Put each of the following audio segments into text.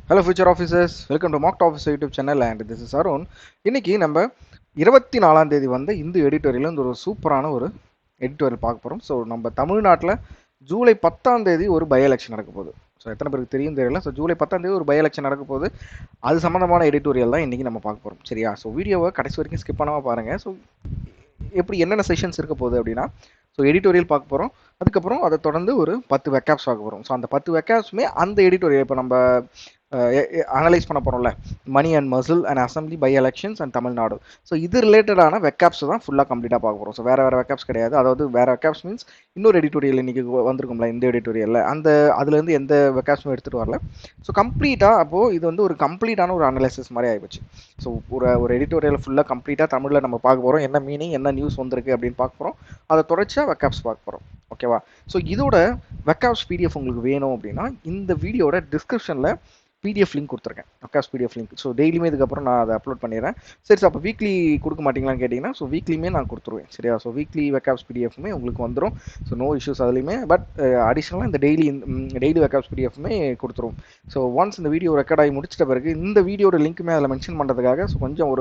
Hello future officers, welcome to mock office YouTube channel and this is Arun. இன்னைக்கு நம்ம 24ஆம் தேதி வந்து இந்து எடிட்டோரியல் ஒரு சூப்பரான ஒரு எடிட்டோரியல் பார்க்க போகிறோம். ஸோ நம்ம தமிழ்நாட்டில் ஜூலை 10ஆம் தேதி ஒரு பை எலெக்ஷன் நடக்க போகுது. ஸோ எத்தனை பேருக்கு தெரியும் தெரியல. ஸோ ஜூலை 10ஆம் தேதி ஒரு பை எலெக்ஷன் நடக்க போகுது. அது சம்மந்தமான எடிட்டோரியல் தான் இன்றைக்கி நம்ம பார்க்க போகிறோம். சரியா? ஸோ வீடியோவை கடைசி வரைக்கும் ஸ்கிப் பண்ணாமல் பாருங்கள். ஸோ எப்படி என்னென்ன செஷன்ஸ் இருக்க போகுது அப்படின்னா, ஸோ எடிட்டோரியல் பார்க்க போகிறோம். அதுக்கப்புறம் அதை தொடர்ந்து ஒரு 10 வெக்காப்ஸ் பார்க்க போகிறோம். ஸோ அந்த 10 வெக்காப்ஸுமே அந்த எடிட்டோரியல் இப்போ நம்ம அனலைஸ் பண்ண போகிறோம்ல, money and muscle and assembly by elections and Tamil Nadu. So இது ரிலேட்டடான வெக்காப்ஸ் தான் ஃபுல்லாக கம்ப்ளீட்டாக பார்க்க போகிறோம். ஸோ வேறு வெக்காப்ஸ் கிடையாது. அதாவது வேறு வெக்காப்ஸ் மீன்ஸ் இன்னொரு எடிட்டோரியல் இன்றைக்கி வந்திருக்கும்ல, இந்த எடிட்டோரியலில் அதுலேருந்து எந்த வெக்காப்ஸும் எடுத்துகிட்டு வரல. ஸோ கம்ப்ளீட்டாக அப்போது இது வந்து ஒரு கம்ப்ளீட்டான ஒரு அனலைசிஸ் மாதிரி ஆகிப்போச்சு. ஸோ ஒரு எடிட்டோரியல் ஃபுல்லாக கம்ப்ளீட்டாக தமிழில் நம்ம பார்க்க போகிறோம். என்ன மீனிங், என்ன நியூஸ் வந்திருக்கு அப்படின்னு பார்க்க போகிறோம். அதை தொடர்ச்சியாக வெக்காப்ஸ் பார்க்க போகிறோம். ஓகேவா? ஸோ இதோட வெக்காப்ஸ் பிடிஎஃப் உங்களுக்கு வேணும் அப்படின்னா இந்த வீடியோட டிஸ்கிரிப்ஷனில் பிடிஎஃப் லிங்க் கொடுத்துருக்கேன். வெக்காப்ஸ் பிடிஎஃப் லிங்க். ஸோ டெய்லியுமே இதுக்கப்புறம் நான் அதை அப்லோட் பண்ணிடுறேன். சரி, அப்போ வீக்லி கொடுக்க மாட்டீங்களான்னு கேட்டிங்கன்னா, ஸோ வீக்லியுமே நான் கொடுத்துருவேன். சரியா? ஸோ வீக்லி வெக்காப்ஸ் பிடிஎஃப்மே உங்களுக்கு வந்துடும். ஸோ நோ இஷ்யூஸ் அதுலேயுமே. பட் அடிஷ்னலாக இந்த டெய்லி வெக்காப்ஸ் பிடிஎஃப்மே கொடுத்துருவோம். ஸோ ஒன்ஸ் இந்த வீடியோ ரெக்கார்ட் ஆகி முடிச்சிட்ட பிறகு இந்த வீடியோட லிங்க்குமே அதில் மென்ஷன் பண்ணுறதுக்காக ஸோ கொஞ்சம்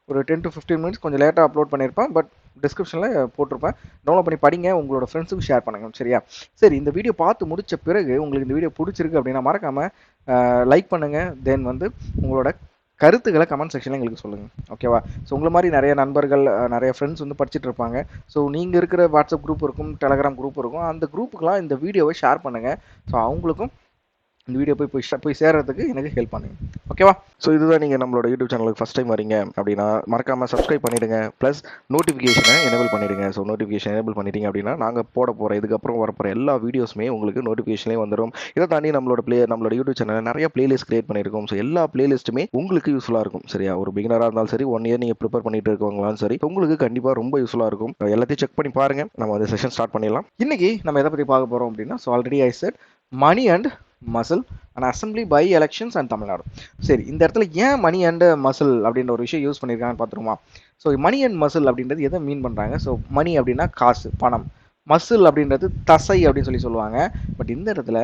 ஒரு 10 to 15 மினிட்ஸ் கொஞ்சம் லேட்டாக அப்லோட் பண்ணியிருப்பேன். பட் டிஸ்கிரிப்ஷனில் போட்டிருப்பேன். டவுன்லோட் பண்ணி படிங்க, உங்களோட ஃப்ரெண்ட்ஸுக்கு ஷேர் பண்ணுங்கள். சரியா? சரி, இந்த வீடியோ பார்த்து முடித்த பிறகு உங்களுக்கு இந்த வீடியோ பிடிச்சிருக்கு அப்படின்னா மறக்காமல் லைக் பண்ணுங்கள். தென் வந்து உங்களோட கருத்துக்களை கமெண்ட் செக்ஷனில் எங்களுக்கு சொல்லுங்கள். ஓகேவா? ஸோ உங்களை மாதிரி நிறைய நண்பர்கள், நிறைய ஃப்ரெண்ட்ஸ் வந்து படிச்சுட்டு இருப்பாங்க. ஸோ நீங்கள் இருக்கிற வாட்ஸ்அப் குரூப் இருக்கும், டெலகிராம் குரூப் இருக்கும். அந்த குரூப்புக்கெலாம் இந்த வீடியோவை ஷேர் பண்ணுங்கள். ஸோ அவங்களுக்கும் இந்த வீடியோ போய் சேர்றதுக்கு எனக்கு ஹெல்ப் பண்ணுங்க. ஓகேவா? ஸோ இதுதான் நீங்கள் நம்மளோட யூடியூப் சேனலுக்கு ஃபஸ்ட் டைம் வரீங்க அப்படின்னா மறக்காமல் சப்ஸ்கிரைப் பண்ணிவிடுங்க. ப்ளஸ் நோட்டிஃபிகேஷனை எனேபிள் பண்ணிவிடுங்க. ஸோ நோட்டிஃபிகேஷன் எனேபிள் பண்ணிட்டீங்க அப்படின்னா நாங்கள் போட போகிற இதுக்கப்புறம் வரப்போகிற எல்லா வீடியோஸுமே உங்களுக்கு நோட்டிஃபிகேஷனே வந்துடும். இதை தாண்டி நம்மளோட யூடியூப் சேனலில் நிறைய பிளேலிஸ்ட் கிரியேட் பண்ணியிருக்கோம். ஸோ எல்லா பிளேலிஸ்ட்டுமே உங்களுக்கு யூஸ்ஃபுல்லாக இருக்கும். சரியா? ஒரு பிகினராக இருந்தாலும் சரி, 1 இயர் நீங்கள் ப்ரிப்பேர் பண்ணிட்டு இருக்கவங்களாலும் சரி, உங்களுக்கு கண்டிப்பாக ரொம்ப யூஸ்ஃபுல்லாக இருக்கும். எல்லாத்தையும் செக் பண்ணி பாருங்கள். நம்ம வந்து செஷன் ஸ்டார்ட் பண்ணிடலாம். இன்றைக்கி நம்ம எதை பற்றி பார்க்க போகிறோம் அப்படின்னா, so already I said money and muscle and assembly by elections and Tamil Nadu. சரி, இந்த இடத்துல ஏன் மணி அண்ட் மசில் அப்படின்ற ஒரு விஷயம் யூஸ் பண்ணியிருக்காங்கன்னு பார்த்துருமா? ஸோ மணி அண்ட் மசில் அப்படின்றது எதை மீன் பண்ணுறாங்க? ஸோ மணி அப்படின்னா காசு, பணம். மசில் அப்படின்றது தசை அப்படின்னு சொல்லுவாங்க. பட் இந்த இடத்துல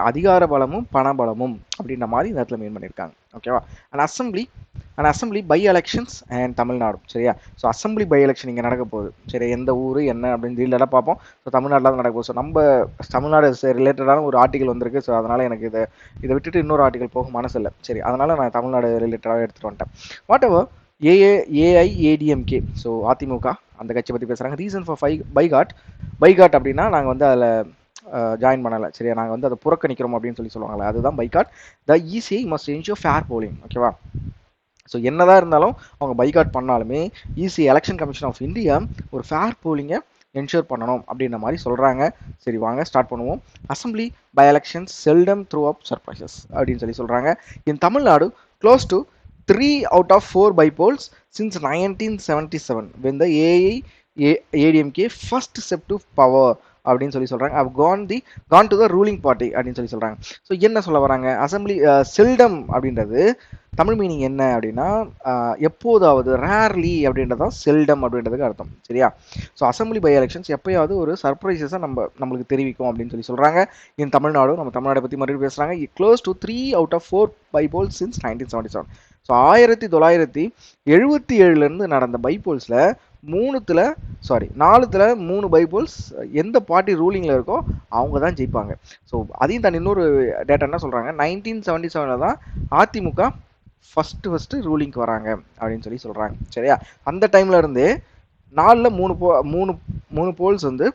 அதிகார பலமும் பண பலமும் அப்படின்ற மாதிரி இந்த இடத்துல மீன் பண்ணியிருக்காங்க. ஓகேவா? And assembly by elections and Tamil Nadu. சரியா? ஸோ அசம்பிளி பை எலெக்ஷன் இங்கே நடக்க போகுது. சரி, எந்த ஊர் என்ன அப்படின்னு டீலாக பார்ப்போம். ஸோ தமிழ்நாட்டில் தான் நடக்க போகுது. ஸோ நம்ம தமிழ்நாடு ரிலேட்டடான ஒரு ஆர்டிகல் வந்திருக்கு. ஸோ அதனால் எனக்கு இதை விட்டுட்டு இன்னொரு ஆர்டிகல் போக மனசு இல்லை. சரி, அதனால் நான் தமிழ்நாடு ரிலேட்டடாக எடுத்துகிட்டு வந்துட்டேன். What ever AIADMK, so AIADMK அந்த கட்சி பற்றி பேசுகிறாங்க. ரீசன் ஃபார் பைகாட் அப்படின்னா நாங்கள் வந்து அதில் ஜாயின் பண்ணலை. சரியா? நாங்கள் வந்து அதை புறக்கணிக்கிறோம் அப்படின்னு சொல்லுவாங்களே, அதுதான் boycott. The ECI must ensure fair polling. ஓகேவா? ஸோ என்னதான் இருந்தாலும் அவங்க பைகாட் பண்ணாலுமே EC election commission of India ஒரு ஃபேர் போலிங்கை என்ஷூர் பண்ணணும் அப்படின்ற மாதிரி சொல்கிறாங்க. சரி, வாங்க ஸ்டார்ட் பண்ணுவோம். Assembly by elections seldom throw up surprises அப்படின்னு சொல்கிறாங்க. In Tamil Nadu close to 3 out of 4 bypolls since 1977 when the ADMK first step to power அப்படின்னு சொல்கிறாங்க. have gone to the ruling party அப்படின்னு சொல்கிறாங்க. ஸோ என்ன சொல்ல வராங்க? அசம்பிளி செல்டம் அப்படின்றது தமிழ் மீனிங் என்ன அப்படின்னா எப்போதாவது, ரேர்லி அப்படின்றதான் செல்டம் அப்படின்றதுக்கு அர்த்தம். சரியா? ஸோ அசம்பிளி பை எலெக்ஷன்ஸ் எப்போயாவது ஒரு சர்ப்ரைசஸாக நம்மளுக்கு தெரிவிக்கும் அப்படின்னு சொல்கிறாங்க. இந்த நம்ம தமிழ்நாடை பற்றி மறுபடியும் பேசுகிறாங்க. Close to 3 out of 4 bypolls since 1977. So 1977 நடந்த பைபோல்ஸில் 4ல் 3 பைபோல்ஸ் எந்த பார்ட்டி ரூலிங்கில் இருக்கோ அவங்க தான் ஜெயிப்பாங்க. ஸோ அதையும் தான் இன்னொரு டேட்டா என்ன சொல்கிறாங்க, 1977 தான் அதிமுக ஃபஸ்ட்டு ரூலிங்க்கு வராங்க அப்படின்னு சொல்கிறாங்க. சரியா? அந்த டைமில் இருந்து 4ல் 3 போல்ஸ் வந்து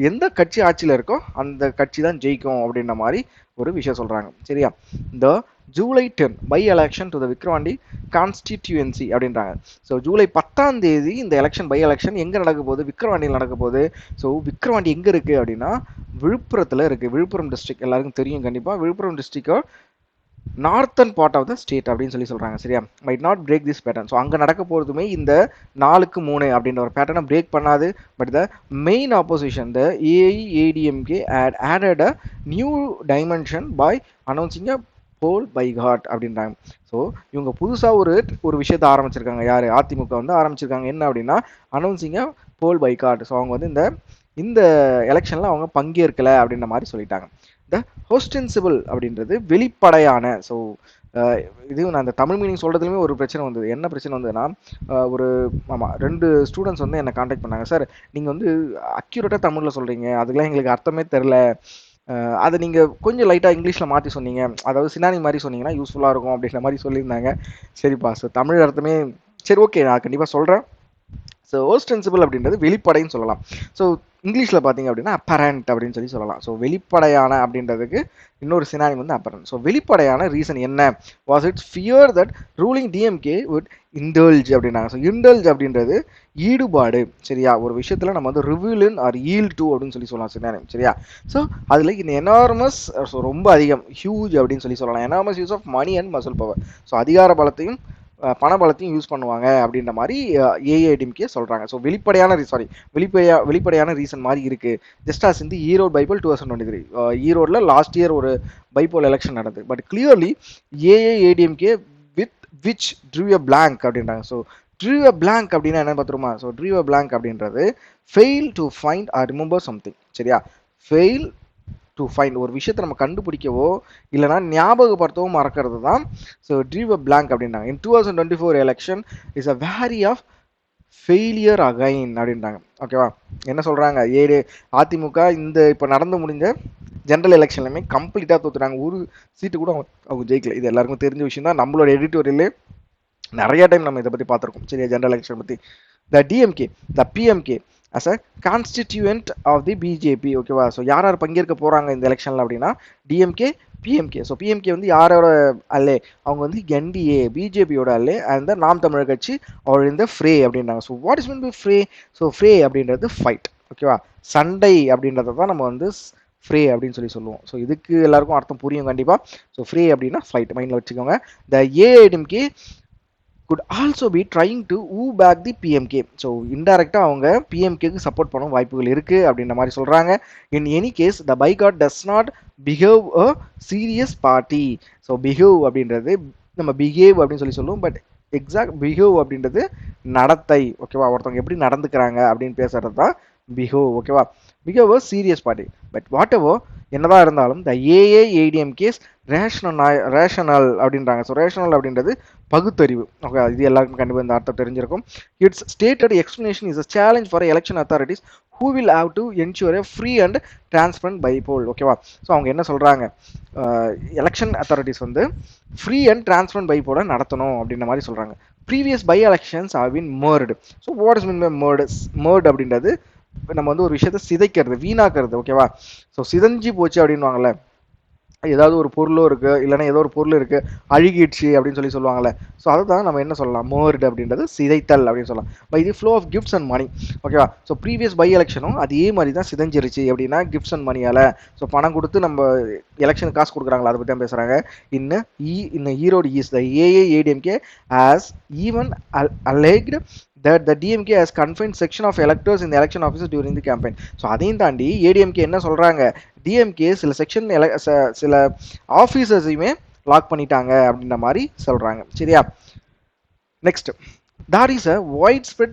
எந்த கட்சி ஆட்சியில் இருக்கோ அந்த கட்சி தான் ஜெயிக்கும் அப்படின்ற மாதிரி ஒரு விஷயம் சொல்கிறாங்க. சரியா? இந்த July 10 by election to the Vikravandi constituency அப்படின்றாங்க. ஸோ ஜூலை 10ஆம் தேதி இந்த எலெக்ஷன் பை எலெக்ஷன் எங்கே நடக்க போகுது? விக்ரவாண்டியில் நடக்க போகுது. ஸோ விக்ரவாண்டி எங்கே இருக்குது அப்படின்னா விழுப்புரத்தில் இருக்குது. விழுப்புரம் டிஸ்ட்ரிக்ட் எல்லாருக்கும் தெரியும் கண்டிப்பாக. விழுப்புரம் டிஸ்ட்ரிக்டோ northern part of the state அப்படின்னு சொல்கிறாங்க. சரியா? Might not break this pattern. So அங்கே நடக்க போகிறதுமே இந்த 4க்கு 3 அப்படின்ற ஒரு பேட்டர்னை பிரேக் பண்ணாது. But the main opposition the AIADMK added a new dimension by announcing a poll boycott அப்படின்றாங்க. ஸோ இவங்க புதுசாக ஒரு விஷயத்தை ஆரம்பிச்சிருக்காங்க. யார்? அதிமுக வந்து ஆரம்பிச்சிருக்காங்க. என்ன அப்படின்னா announcing a poll boycott. So அவங்க வந்து இந்த எலெக்ஷனில் அவங்க பங்கேற்கலை அப்படின்ற மாதிரி சொல்லிட்டாங்க. த ஹோஸ்டென்சிபிள் அப்படின்றது வெளிப்படையான. ஸோ இது நான் அந்த தமிழ் மீனிங் சொல்கிறதுலையுமே ஒரு பிரச்சனை வந்தது. என்ன பிரச்சனை வந்ததுன்னா, ஒரு ஆமாம் 2 ஸ்டூடெண்ட்ஸ் வந்து என்னை காண்டாக்ட் பண்ணாங்க. சார் நீங்கள் வந்து அக்யூரேட்டாக தமிழில் சொல்கிறீங்க, அதுக்கெல்லாம் எங்களுக்கு அர்த்தமே தெரில, அதை நீங்கள் கொஞ்சம் லைட்டாக இங்கிலீஷில் மாற்றி சொன்னீங்க, அதாவது சினானி மாதிரி சொன்னீங்கன்னா யூஸ்ஃபுல்லாக இருக்கும் அப்படின்ற மாதிரி சொல்லியிருந்தாங்க. சரிப்பா, ஸோ தமிழ் அர்த்தமே சரி ஓகே நான் கண்டிப்பாக சொல்கிறேன். ஸோ ஓஸ்டென்சிபிள் அப்படின்றது வெளிப்படைன்னு சொல்லலாம். ஸோ இங்கிலீஷில் பார்த்தீங்க அப்படின்னா அப்பரண்ட் அப்படின்னு சொல்லலாம். ஸோ வெளிப்படையான அப்படின்றதுக்கு இன்னொரு சினானிம் வந்து அப்பரண்ட். ஸோ வெளிப்படையான ரீசன் என்ன? Was it's fear that ruling DMK would indulge அப்படின்னாங்க. ஸோ இண்டல்ஜ் அப்படின்றது ஈடுபாடு. சரியா, ஒரு விஷயத்தில் நம்ம வந்து ரிவியூலின் ஆர் ஈல் டு அப்படின்னு சொல்லலாம் சினானிம். சரியா, ஸோ அதில் இந்த எனார்மஸ், ஸோ ரொம்ப அதிகம், ஹியூஜ் அப்படின்னு சொல்லலாம். Enormous use of money and muscle power. So அதிகார பலத்தையும் பணபலத்தையும் யூஸ் பண்ணுவாங்க அப்படின்ற மாதிரி ஏஐடிஎம்கே சொல்கிறாங்க. ஸோ வெளிப்படையான ரீசன் மாதிரி இருக்குது. ஜஸ்ட் ஆஸ் இந்த ஈரோடு பைபிள் 2023 ஈரோடில் லாஸ்ட் இயர் ஒரு பைபோல் எலெக்ஷன் நடந்தது. But clearly AIADMK with which drew a blank அப்படின்றாங்க. ஸோ ட்ரூ எ பிளாங்க் அப்படின்னா என்ன பார்த்துருமா? ஸோ ட்ரூ எ பிளாங்க் அப்படின்றது fail to find or remember something. சரியா, ஃபெயில் டு ஃபைண்ட், ஒரு விஷயத்தை நம்ம கண்டுபிடிக்கவோ இல்லைனா ஞாபகப்படுத்தவோ மறக்கிறது தான் ஸோ ட்ரீவ் அ பிளாங்க் அப்படின்றாங்க. In 2024 election is a wary of failure again அப்படின்றாங்க. ஓகேவா, என்ன சொல்கிறாங்க? அதிமுக இந்த இப்போ நடந்து முடிஞ்ச ஜென்ரல் எலெக்ஷன்லையுமே கம்ப்ளீட்டாக தோத்துறாங்க. ஒரு சீட்டு கூட அவங்க ஜெயிக்கல. இது எல்லாருக்கும் தெரிஞ்ச விஷயம் தான். நம்மளோட எடிட்டோரியலே நிறைய டைம் நம்ம இதை பற்றி பார்த்துருக்கோம். சரியா, ஜென்ரல் எலெக்ஷன் பற்றி. The DMK, the PMK as a constituent of the BJP. ஓகேவா, ஸோ யார் யார் பங்கேற்க போகிறாங்க இந்த எலெக்ஷனில் அப்படின்னா டிஎம்கே, பிஎம்கே. ஸோ பிஎம்கே வந்து யாரோட அல்லே? அவங்க வந்து என்டிஏ பிஜேபியோட அல்லே அண்ட் நாம் தமிழர் கட்சி அவர் இந்த ஃப்ரே அப்படின்றாங்க. So what is mean by fray? So fray அப்படின்றது ஃபைட். ஓகேவா, சண்டை அப்படின்றத தான் நம்ம வந்து ஃப்ரே அப்படின்னு சொல்லுவோம். ஸோ இதுக்கு எல்லாருக்கும் அர்த்தம் புரியும் கண்டிப்பாக. ஸோ ஃப்ரே அப்படின்னா ஃபைட், மைண்டில் வச்சுக்கோங்க. The AIDMK could also be trying to woo back the PMK. So இன்டைரக்டாக அவங்க பிஎம்கேக்கு சப்போர்ட் பண்ண வாய்ப்புகள் இருக்குது அப்படின்ற மாதிரி சொல்கிறாங்க. In any case the boycott does not behave a serious party. So behave அப்படின்றது நம்ம பிஹேவ் அப்படின்னு சொல்லுவோம். பட் எக்ஸாக்ட் பிஹேவ் அப்படின்றது நடத்தை. ஓகேவா, ஒருத்தவங்க எப்படி நடந்துக்கிறாங்க அப்படின்னு பேசுறது தான் பிஹேவ். ஓகேவா, behave a serious party. But whatever என்னதான் இருந்தாலும் த ஏஐஏடிஎம் கேஸ் ரேஷனல் அப்படின்றாங்க. ஸோ ரேஷனல் அப்படின்றது பகுத்தறிவு. ஓகே, இது எல்லாருக்கும் கண்டிப்பாக இந்த அர்த்தம் தெரிஞ்சிருக்கும். It's stated explanation is a challenge for election authorities who will have to ensure a free and transparent bypoll. ஓகேவா, ஸோ அவங்க என்ன சொல்கிறாங்க? எலெக்ஷன் அத்தாரிட்டிஸ் வந்து ஃப்ரீ அண்ட் டிரான்ஸ்பரண்ட் பைபோலை நடத்தணும் அப்படின்ற மாதிரி சொல்கிறாங்க. Previous by elections have been marred. So what is mean by marred அப்படின்றது நம்ம வந்து ஒரு விஷயத்தை சிதைக்கிறது, வீணாக்குறது. ஓகேவா, ஸோ சிதைஞ்சு போச்சு அப்படின்வாங்கல்ல, ஏதாவது ஒரு பொருளோ இருக்கு, இல்லைன்னா ஏதோ ஒரு பொருள் இருக்கு அழுகிடுச்சு அப்படின்னு சொல்லுவாங்கல்ல. ஸோ அதை தான் நம்ம என்ன சொல்லலாம்? மோர்டு அப்படின்றது சிதைத்தல் அப்படின்னு சொல்லலாம். By the flow of gifts and money. ஓகேவா, ஸோ ப்ரீவியஸ் பை எலெக்ஷனும் அதே மாதிரி தான் சிதைஞ்சிருச்சு. அப்படின்னா கிஃப்ட்ஸ் அண்ட் மணியால். ஸோ பணம் கொடுத்து நம்ம எலெக்ஷனுக்கு காசு கொடுக்குறாங்களா, அதை பற்றி தான் பேசுகிறாங்க. இன்னும் Erode is the AIADMK has even alleged that the DMK has confined section of electors in the election offices during the campaign. So அதையும் தாண்டி ஏடிஎம்கே என்ன சொல்கிறாங்க? டிஎம்கே சில செக்ஷன் சில ஆஃபீஸர்ஸையுமே லாக் பண்ணிட்டாங்க அப்படின்ற மாதிரி சொல்கிறாங்க. சரியா, next, there is a widespread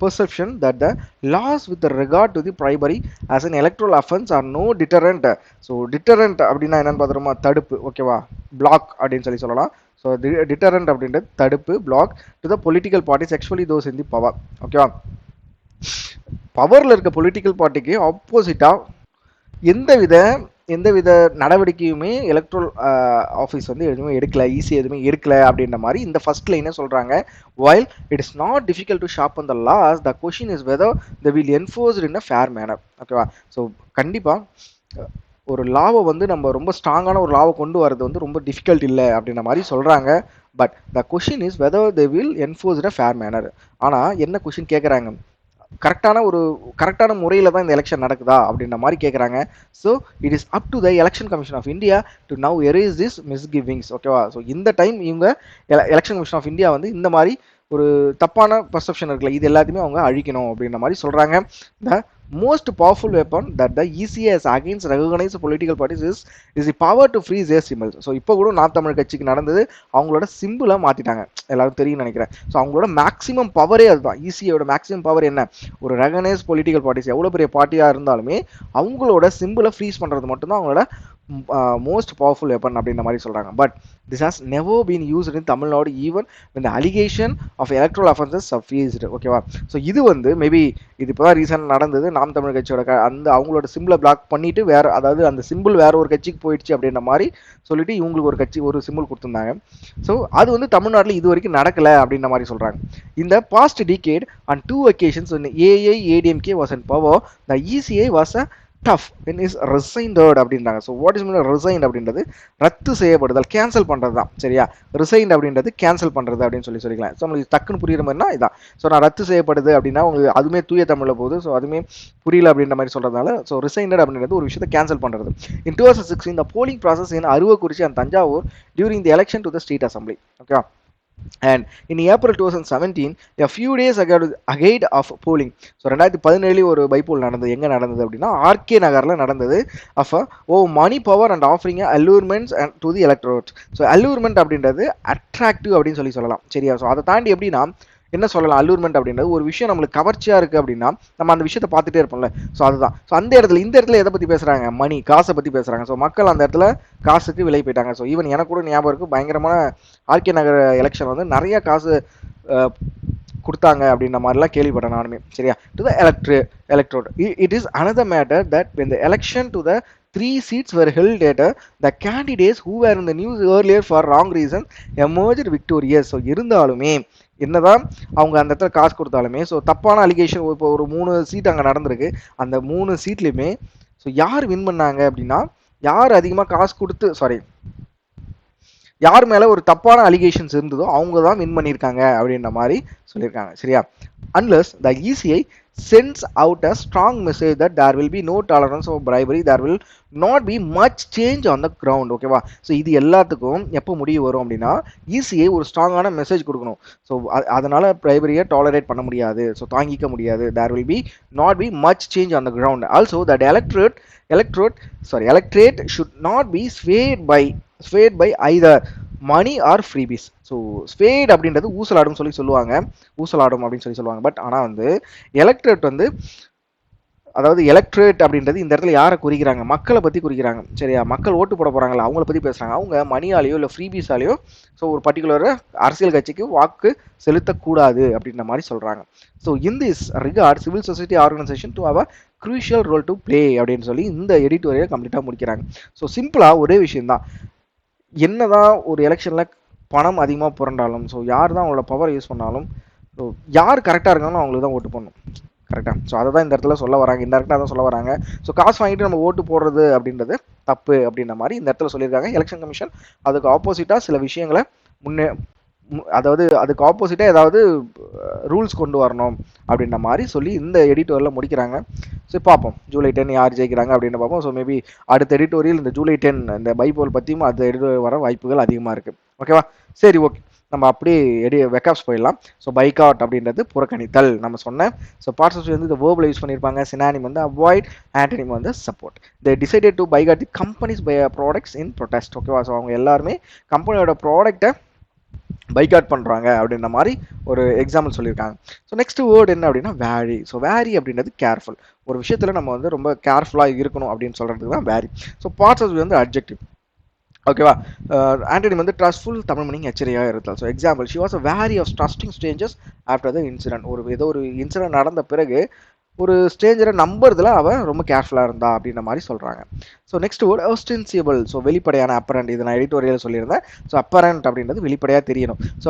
perception that the laws with regard to the bribery as an electoral offense are no deterrent. So deterrent அப்படின்னா என்னன்னு பார்த்துருமா? தடுப்பு. ஓகேவா, பிளாக் அப்படின்னு சொல்லலாம். ஸோ டிட்டரண்ட் அப்படின்றது தடுப்பு, block to the political parties especially those in the power. ஓகேவா, பவரில் இருக்க பொலிட்டிக்கல் பார்ட்டிக்கு ஆப்போசிட்டாக எந்தவித நடவடிக்கையுமே எலக்ட்ரல் ஆஃபீஸ் வந்து எதுவுமே எடுக்கல, எதுவுமே எடுக்கல அப்படின்ற மாதிரி இந்த ஃபர்ஸ்ட் லைனே சொல்கிறாங்க. while it is not difficult to sharpen the laws, the question is whether they will enforced in a fair manner. ஓகேவா, ஸோ கண்டிப்பாக ஒரு லாவை வந்து நம்ம ரொம்ப ஸ்ட்ராங்கான ஒரு லாவை கொண்டு வரது வந்து ரொம்ப டிஃபிகல்ட் இல்லை அப்படின்ற மாதிரி சொல்கிறாங்க. But the question is whether they will enforce in a fair manner. ஆனால் என்ன கொஷின் கேட்குறாங்க? கரெக்டான முறையில் தான் இந்த எலெக்ஷன் நடக்குதா அப்படின்ற மாதிரி கேட்குறாங்க. So it is up to the election commission of India to now erase this misgivings. ஓகேவா, ஸோ இந்த டைம் இவங்க எலெக்ஷன் கமிஷன் ஆஃப் இந்தியா வந்து இந்த மாதிரி ஒரு தப்பான பர்செப்ஷன் இருக்குல்ல, இது எல்லாத்தையுமே அவங்க அழிக்கணும் அப்படின்ற மாதிரி சொல்கிறாங்க. த most powerful weapon that the ECA has against recognized political parties is the power to freeze their symbols. So இப்போ கூட நாம் தமிழ் கட்சிக்கு நடந்தது, அவங்களோட சிம்பிளை மாற்றிட்டாங்க. எல்லாரும் தெரியும் நினைக்கிறேன். ஸோ அவங்களோட மேக்ஸிமம் பவரே அதுதான். ECAயோட மேக்ஸிமம் பவர் என்ன? ஒரு ரெகனைஸ் பொலிட்டிக்கல் பார்ட்டிஸ் எவ்வளோ பெரிய பார்ட்டியாக இருந்தாலுமே அவங்களோட சிம்பிளை ஃப்ரீஸ் பண்ணுறது மட்டும்தான் அவங்களோட மோஸ்ட் பவர்ஃபுல் வெப்பன் அப்படின்ற மாதிரி சொல்கிறாங்க. But this has never been used in Tamil Nadu even when the allegation of electoral offenses sufficed. ஓகேவா? ஸோ இது வந்து மேபி இது இப்போ தான் ரீசன்ட் நடந்தது. நாம் தமிழ் கட்சியோட அந்த அவங்களோட சிம்பிளை பிளாக் பண்ணிட்டு வேற, அதாவது அந்த சிம்பிள் வேற ஒரு கட்சிக்கு போயிடுச்சு அப்படின்ற மாதிரி சொல்லிட்டு இவங்களுக்கு ஒரு கட்சி ஒரு சிம்பிள் கொடுத்துருந்தாங்க. ஸோ அது வந்து தமிழ்நாட்டில் இது வரைக்கும் நடக்கலை அப்படின்ற மாதிரி சொல்கிறாங்க. இந்த past decade on 2 occasions when AIADMK was in power, the ECI was a tough when is resigned அப்படின்றாங்க. So what is mean resigned அப்படின்றது ரத்து செய்யப்படுதல், கேன்சல் பண்ணுறது தான். சரியா? ரிசைன்ட் அப்படின்றது கேன்சல் பண்ணுறது அப்படின்னு சொல்லிக்கலாம். ஸோ நம்மளுக்கு டக்குன்னு புரியுற மாதிரினா இதான். ஸோ நான் ரத்து செய்யப்படுது அப்படின்னா உங்களுக்கு அதுவுமே தூய தமிழில் போகுது. ஸோ அதுவுமே புரியல அப்படின்ற மாதிரி சொல்கிறதுனால ஸோ ரிசைண்டட் அப்படின்றது ஒரு விஷயத்தை கேன்சல் பண்ணுறது. In 2016 the polling process in Aruvakurichi and Tanjavur during the election to the state assembly. Okay. And in April 2017, a few days ahead of polling, so 2017 ஒரு பைபோல் நடந்தது. எங்கே நடந்தது அப்படின்னா ஆர்கே நகரில் நடந்தது. Of money power and offering allurements and to the electorate. So allurement அப்படின்றது attractive அப்படின்னு சொல்லலாம். சரியா? ஸோ அதை தாண்டி எப்படின்னா என்ன சொல்லலாம், அலூர்மெண்ட் அப்படின்றது ஒரு விஷயம் நம்மளுக்கு கவர்ச்சியாக இருக்குது அப்படின்னா நம்ம அந்த விஷயத்தை பார்த்துட்டே இருப்போம்ல. ஸோ அதுதான். ஸோ அந்த இடத்துல இந்த இடத்துல எதை பற்றி பேசுகிறாங்க, மணி, காசை பற்றி பேசுகிறாங்க. ஸோ மக்கள் அந்த இடத்துல காசுக்கு விலை போயிட்டாங்க. ஸோ ஈவன் எனக்கு கூட ஞாபகம் இருக்குது, பயங்கரமான ஆர்கே நகர் எலெக்ஷன் வந்து நிறைய காசு கொடுத்தாங்க அப்படின்ற மாதிரிலாம் கேள்விப்பட்டேன் நானுமே. சரியா? To the electorate. It is another matter that when the election to the 3 seats were held later, the candidates who were in the news earlier for wrong reasons emerged victorious. So இருந்தாலுமே என்னதான் அவங்க அந்த இடத்துல காசு கொடுத்தாலுமே so தப்பான allegation இப்போ ஒரு 3 சீட் அங்கே நடந்திருக்கு. அந்த 3 சீட்லையுமே ஸோ யார் வின் பண்ணாங்க அப்படின்னா யார் அதிகமாக காசு கொடுத்து யார் மேலே ஒரு தப்பான அலிகேஷன்ஸ் இருந்ததோ அவங்க தான் வின் பண்ணியிருக்காங்க அப்படின்ற மாதிரி சொல்லியிருக்காங்க. சரியா? Unless the ECI sends out a strong message that there will be no tolerance of bribery, there will not be much change on the ground. ஓகேவா? ஸோ இது எல்லாத்துக்கும் எப்போ முடிவு வரும் அப்படின்னா ECI ஒரு ஸ்ட்ராங்கான மெசேஜ் கொடுக்கணும். ஸோ அதனால் பிரைபரியை டாலரேட் பண்ண முடியாது, ஸோ தாங்கிக்க முடியாது. there will be not be much change on the ground. Also that electorate should not be swayed by either money or freebies. So swayed அப்படின்றது ஊசலாடும் சொல்லுவாங்க, ஊசலாடும் அப்படின்னு சொல்லுவாங்க. பட் ஆனால் வந்து எலக்ட்ரேட் வந்து அதாவது எலக்ட்ரேட் அப்படின்றது இந்த இடத்துல யாரை குறிக்கிறாங்க, மக்களை பற்றி குறிக்கிறாங்க. சரியா? மக்கள் ஓட்டு போட போகிறாங்களா அவங்கள பற்றி பேசுகிறாங்க. அவங்க மணியாலேயோ இல்லை ஃப்ரீபீஸாலேயோ ஸோ ஒரு பர்டிகுலர் அரசியல் கட்சிக்கு வாக்கு செலுத்தக்கூடாது அப்படின்ற மாதிரி சொல்கிறாங்க. So in this regard civil society organisation to have a crucial role to play அப்படின்னு சொல்லி இந்த எடிட்டோரியை கம்ப்ளீட்டாக முடிக்கிறாங்க. ஸோ சிம்பிளாக ஒரே விஷயம்தான், என்னதான் ஒரு எலெக்ஷனில் பணம் அதிகமாக புரண்டாலும் ஸோ யார் தான் அவங்களோட பவர் யூஸ் பண்ணாலும் ஸோ யார் கரெக்டாக இருக்காங்களோ அவங்களுக்கு தான் ஓட்டு பண்ணணும். கரெக்டாக? ஸோ அதை தான் இந்த இடத்துல சொல்ல வராங்க, இன்டெரக்டாக தான் சொல்ல வராங்க. ஸோ காசு வாங்கிட்டு நம்ம ஓட்டு போடுறது அப்படின்றது தப்பு அப்படின்ற மாதிரி இந்த இடத்துல சொல்லியிருக்காங்க. எலெக்ஷன் கமிஷன் அதுக்கு ஆப்போசிட்டாக சில விஷயங்களை அதாவது அதுக்கு ஆப்போசிட்டாக ஏதாவது ரூல்ஸ் கொண்டு வரணும் அப்படின்ற மாதிரி சொல்லி இந்த எடிட்டோரியில் முடிக்கிறாங்க. ஸோ பார்ப்போம் ஜூலை 10 யார் ஜெயிக்கிறாங்க அப்படின்னு பார்ப்போம். ஸோ மேபி அடுத்த எடிட்டோரியல் இந்த ஜூலை 10 இந்த பைபோல் பற்றியும் அடுத்த எடிட்டோரியல் வர வாய்ப்புகள் அதிகமாக இருக்குது. ஓகேவா? சரி, ஓகே, நம்ம அப்படியே வெக்காப்ஸ் போயிடலாம். ஸோ பைகாட் அப்படின்றது புறக்கணித்தல் நம்ம சொன்னேன். ஸோ பார்ட்ஸ் வந்து இந்த வேர்பில் யூஸ் பண்ணியிருப்பாங்க. சினானிம் வந்து அவாய்ட், ஆன்டனிம் வந்து support. They decided to boycott the companies by products in protest. ஓகேவா? ஸோ அவங்க எல்லாருமே கம்பெனியோட ப்ராடக்டை பைகாட் பண்ணுறாங்க அப்படின்ற மாதிரி ஒரு எக்ஸாம்பிள் சொல்லியிருக்காங்க. ஸோ நெக்ஸ்ட் வேர்டு என்ன அப்படின்னா வேரி. ஸோ வேரி அப்படின்றது கேர்ஃபுல். ஒரு விஷயத்தில் நம்ம வந்து ரொம்ப கேர்ஃபுல்லாக இருக்கணும் அப்படின்னு சொல்கிறதுக்கு தான் வேரி. ஸோ பார்ட்ஸ் வந்து அட்ஜெக்டிவ். ஓகேவா? ஆண்டனி வந்து ட்ரஸ்ட்ஃபுல், தமிழ் மீனிங் எச்சரிக்கையாக இருந்தால். So example, she was a wary of trusting strangers after the incident. ஏதோ ஒரு இன்சிடென்ட் நடந்த பிறகு ஒரு ஸ்ட்ரேஞ்சரை நம்புறதுல அவன் ரொம்ப கேர்ஃபுல்லாக இருந்தா அப்படின்ற மாதிரி சொல்கிறாங்க. So next word ostensible. So வெளிப்படையான, அப்பரண்ட். இது நான் எடிட்டோரியல் சொல்லியிருந்தேன். ஸோ அப்பரண்ட் அப்படின்றது வெளிப்படையாக தெரியணும். So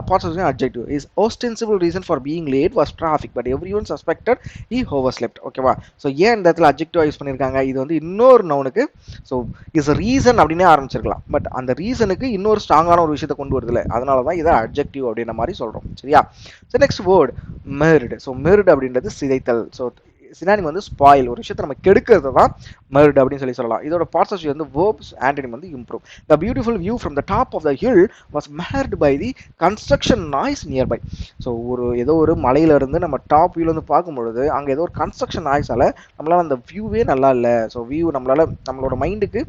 parts adjective is ostensible reason for being late was traffic but everyone suspected he overslept. ஓகேவா? ஸோ ஏன் இந்த இடத்துல அட்ஜெக்டிவ் யூஸ் பண்ணியிருக்காங்க, இது வந்து இன்னொரு நவுனுக்கு ஸோ இஸ் ரீசன் அப்படின்னே ஆரம்பிச்சிருக்கலாம். பட் அந்த ரீசனுக்கு இன்னொரு ஸ்ட்ராங்கான ஒரு விஷயத்தை கொண்டு வருதுல, அதனால தான் இதை அட்ஜெக்டிவ் அப்படின்ற மாதிரி சொல்கிறோம். சரியா? So next word marred. So marred அப்படின்றது சிதைத்தல். ஸோ சினானிம் வந்து ஸ்பாயில், ஒரு விஷயத்தை நம்ம கெடுக்கிறது தான் மெர்டு அப்படின்னு சொல்லலாம். இதோட பார்ட்ஸ் வந்து வேர்ப்ஸ், ஆன்டனிம் வந்து improve. The beautiful view from the top of the hill was marred by the construction noise nearby. So ஏதோ ஒரு மலையிலேருந்து நம்ம டாப் வியூவில் வந்து பார்க்கும்பொழுது அங்கே ஏதோ ஒரு கன்ஸ்ட்ரக்ஷன் நாய்ஸால் நம்மளால் அந்த வியூவே நல்லா இல்லை. ஸோ வியூ நம்மளோட மைண்டுக்கு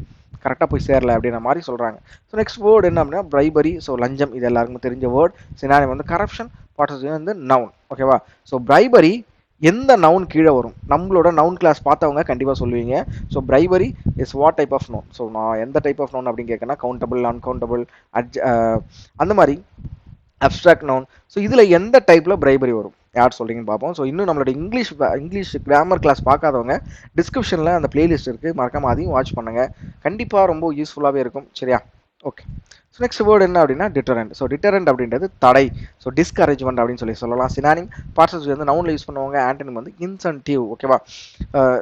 கரெக்டாக போய் சேரல அப்படின்ற மாதிரி சொல்கிறாங்க. ஸோ நெக்ஸ்ட் வேர்டு என்ன அப்படின்னா பிரைபரி. ஸோ லஞ்சம், இது எல்லாருக்குமே தெரிஞ்ச வேர்ட். சினானிம் வந்து கரப்ஷன். பார்ட்ஸ் வந்து நவுன். ஓகேவா? ஸோ பிரைபரி எந்த நவுன் கீழே வரும்? நம்மளோட நவுன் கிளாஸ் பார்த்தவங்க கண்டிப்பாக சொல்லுவீங்க. So bribery is what type of noun? So நான் எந்த டைப் ஆஃப் நோன் அப்படின்னு கேட்கனா கவுண்டபிள், அன்கவுண்டபிள், அந்த மாதிரி அப்ட்ராக்ட் நவுன். ஸோ இதில் எந்த டைப்பில் பிரைபரி வரும் யார் சொல்கிறீங்கன்னு பார்ப்போம். ஸோ இன்னும் நம்மளோட இங்கிலீஷ் கிராமர் கிளாஸ் பார்க்காதவங்க டிஸ்கிரிப்ஷனில் அந்த பிளேலிஸ்ட் இருக்குது, மறக்காமல் அதையும் வாட்ச் பண்ணுங்கள். கண்டிப்பாக ரொம்ப யூஸ்ஃபுல்லாகவே இருக்கும். சரியா? ஓகே. ஸோ நெக்ஸ்ட் வேர்டு என்ன அப்படின்னா டிட்டரண்ட். ஸோ டிட்டரண்ட் அப்படின்றது தடை. ஸோ டிஸ்கரேஜ்மெண்ட் அப்படின்னு சொல்லலாம். சினானிம் பார்ட்ஸ் வந்து நவுனில் யூஸ் பண்ணுவாங்க. ஆண்டனிம் வந்து இன்சென்டிவ். ஓகேவா?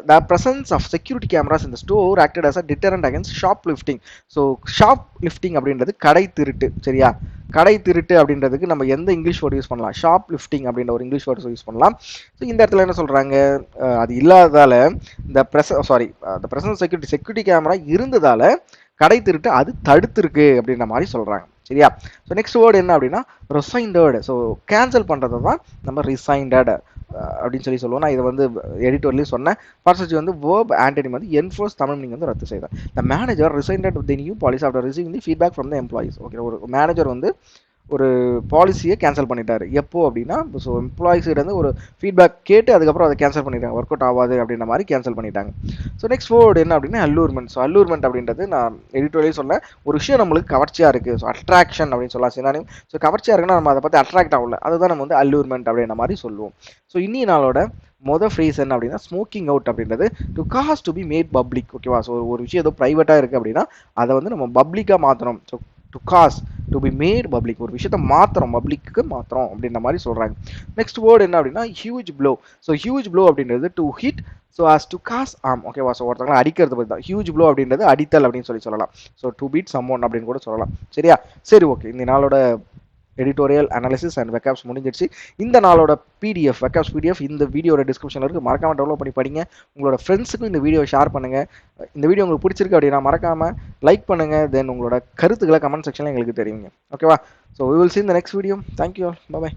The presence of security cameras in the store acted as a deterrent against shoplifting. So shoplifting அப்படின்றது கடை திருட்டு. சரியா? கடை திருட்டு அப்படின்றதுக்கு நம்ம எந்த இங்கிலீஷ் வேர்டு யூஸ் பண்ணலாம்? ஷாப் லிஃப்டிங் அப்படின்ற ஒரு இங்கிலீஷ் வேர்டு யூஸ் பண்ணலாம். ஸோ இந்த இடத்துல என்ன சொல்கிறாங்க, அது இல்லாததால் இந்த பிரசன்ஸ் செக்யூரிட்டி கேமரா இருந்ததால் கடை திருட்டு அது தடுத்திருக்கு அப்படின்ற மாதிரி சொல்கிறாங்க. சரியா? ஸோ நெக்ஸ்ட் வேர்டு என்ன அப்படின்னா ரிசைண்டட். ஸோ கேன்சல் பண்ணுறது தான் நம்ம ரிசைண்டட் அப்படின்னு சொல்லுவோம். நான் இதை வந்து எடிட்டோர்லேயும் சொன்னேன். பர்சன்ஸ் வந்து வேர்ப் ஆண்டனிம் வந்து என்ஃபோர்ஸ், தமிழ் மீனிங் வந்து ரத்து செய்தார். The manager rescinded the new policy after receiving the feedback from the employees. Okay, ஒரு மேனேஜர் வந்து ஒரு பாலிசியை கேன்சல் பண்ணிட்டாரு. எப்போ அப்படின்னா, ஸோ எம்ப்ளாயிஸிருந்து ஒரு ஃபீட்பேக் கேட்டு அதுக்கப்புறம் அதை கேன்சல் பண்ணிட்டாங்க. ஒர்க் அவுட் ஆகாது அப்படின்ற மாதிரி கேன்சல் பண்ணிட்டாங்க. ஸோ நெக்ஸ்ட் வேர்டு என்ன அப்படின்னா அல்லூர்மெண்ட். ஸோ அல்லூர்மெண்ட் அப்படின்றது நான் எடிட்டோரியே சொன்னேன், ஒரு விஷயம் நம்மளுக்கு கவர்ச்சியாக இருக்குது. ஸோ அட்ராக்ஷன் அப்படின்னு சொல்லலாம். சினானிம். ஸோ கவர்ச்சியாக இருக்குன்னா நம்ம அதை பற்றி அட்ராக்ட் ஆகல, அதுதான் நம்ம வந்து அல்லூர்மெண்ட் அப்படின்ற மாதிரி சொல்லுவோம். ஸோ இன்னி நாளோட ஃப்ரேஸ் என்ன அப்படின்னா ஸ்மோக்கிங் அவுட் அப்படின்றது to cause to be made public. ஓகேவா? ஸோ ஒரு விஷயம் ஏதோ ப்ரைவேட்டாக இருக்குது அப்படின்னா அதை வந்து நம்ம பப்ளிக்காக மாற்றணும். So to cause to be made public, ஒரு விஷயத்தை மாத்திரம் பப்ளிக்கு மாத்திரம் அப்படின்ற மாதிரி சொல்றாங்க. நெக்ஸ்ட் வேர்டு என்ன அப்படின்னா huge blow. So huge blow அப்படின்றது to hit so as to cause harm. ஓகேவா? ஸோ ஒருத்தவங்களை அடிக்கிறது பற்றி தான் ஹியூஜ் ப்ளோ அப்படின்றது அடித்தல் அப்படின்னு சொல்லலாம். ஸோ டு பீட் சம்மோன் அப்படின்னு கூட சொல்லலாம். சரியா? சரி, ஓகே. இந்த நாளோட எடிட்டோரியல் அனாலிசிஸ் அண்ட் வெக்காப்ஸ் முடிஞ்சிடுச்சு. இந்த நாளோட பிடிஎஃப் வெக்காப்ஸ் பிடிஎஃப் இந்த வீடியோட டிஸ்கிரிப்ஷனில் இருக்குது, மறக்காமல் டவுன்லோட் பண்ணி படிங்க. உங்களோட ஃப்ரெண்ட்ஸுக்கும் இந்த வீடியோ ஷேர் பண்ணுங்கள். இந்த வீடியோ உங்களுக்கு பிடிச்சிருக்கு அப்படின்னா மறக்காமல் லைக் பண்ணுங்கள். தென் உங்களோட கருத்துக்களை கமெண்ட் செக்ஷனில் எங்களுக்கு தெரியுங்க. ஓகேவா? So we will see in the next video. Thank you all. By.